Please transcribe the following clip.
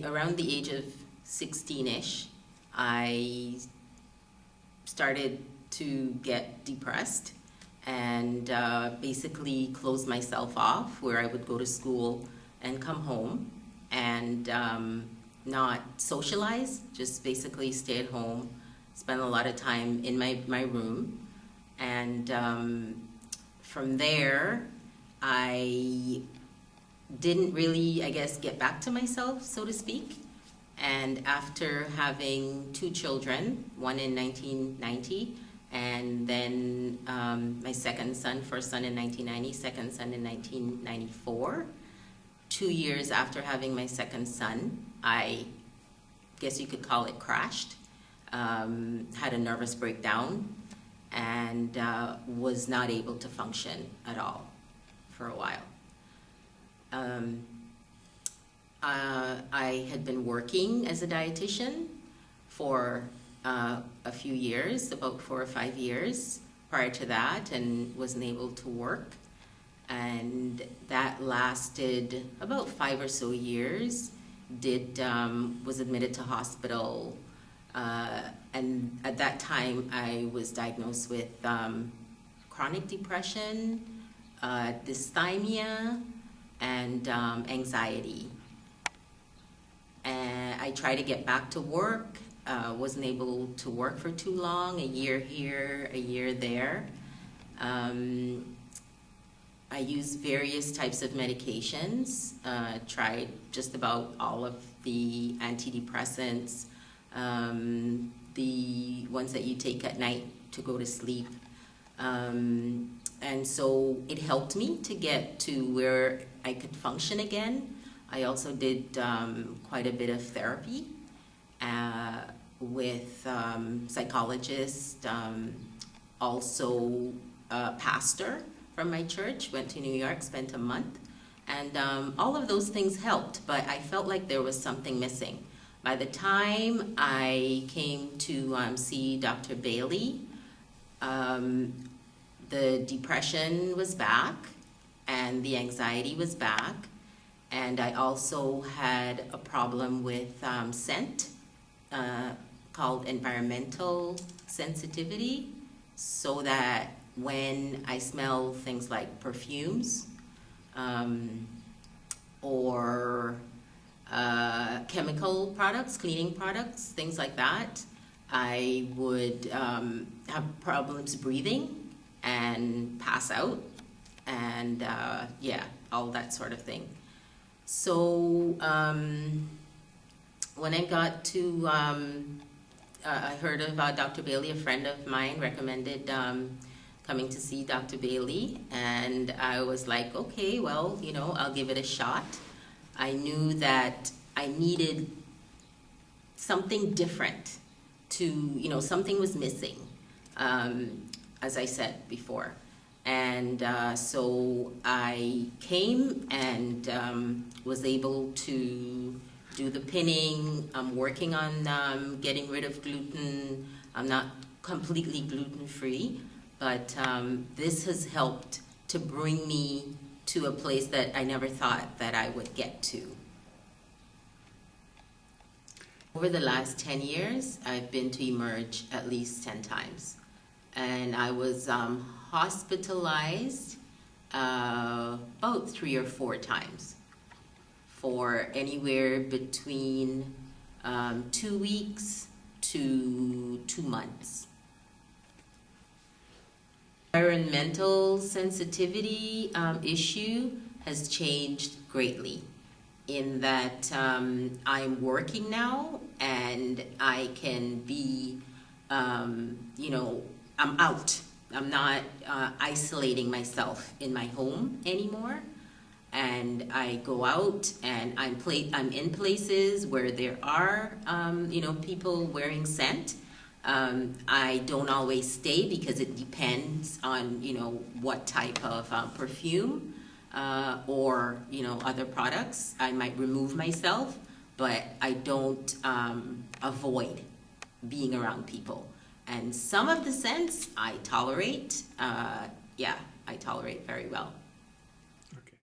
Around the age of 16-ish, I started to get depressed and basically closed myself off, where I would go to school and come home and not socialize, just basically stay at home, spend a lot of time in my room. And from there, I didn't really, I guess, get back to myself, so to speak. And after having 2 children, one in 1990, and then my second son, first son in 1990, second son in 1994, 2 years after having my second son, I guess you could call it crashed, had a nervous breakdown, and was not able to function at all for a while. I had been working as a dietitian for a few years, about 4 or 5 years prior to that, and wasn't able to work. And that lasted about 5 or so years. Was admitted to hospital, and at that time I was diagnosed with chronic depression, dysthymia, and anxiety. And I tried to get back to work, wasn't able to work for too long, a year here, a year there. I used various types of medications, tried just about all of the antidepressants, the ones that you take at night to go to sleep. And so it helped me to get to where I could function again. I also did quite a bit of therapy with psychologists, also a pastor from my church, went to New York, spent a month, and all of those things helped, but I felt like there was something missing. By the time I came to see Dr. Bailey, the depression was back and the anxiety was back, and I also had a problem with scent called environmental sensitivity, so that when I smell things like perfumes or chemical products, cleaning products, things like that, I would have problems breathing and pass out, and yeah, all that sort of thing. So when I got to, I heard about Dr. Bailey. A friend of mine recommended coming to see Dr. Bailey, and I was like, okay, well, you know, I'll give it a shot. I knew that I needed something different to, you know, something was missing, as I said before. And so I came and was able to do the pinning. I'm working on getting rid of gluten. I'm not completely gluten-free, but this has helped to bring me to a place that I never thought that I would get to. Over the last 10 years, I've been to Emerge at least 10 times. And I was hospitalized about 3 or 4 times for anywhere between 2 weeks to 2 months. Environmental sensitivity issue has changed greatly, in that I'm working now and I can be, you know, I'm out. I'm not isolating myself in my home anymore, and I go out and I'm in places where there are, you know, people wearing scent. I don't always stay because it depends on, you know, what type of perfume or, you know, other products. I might remove myself, but I don't avoid being around people. And some of the scents I tolerate, yeah, I tolerate very well.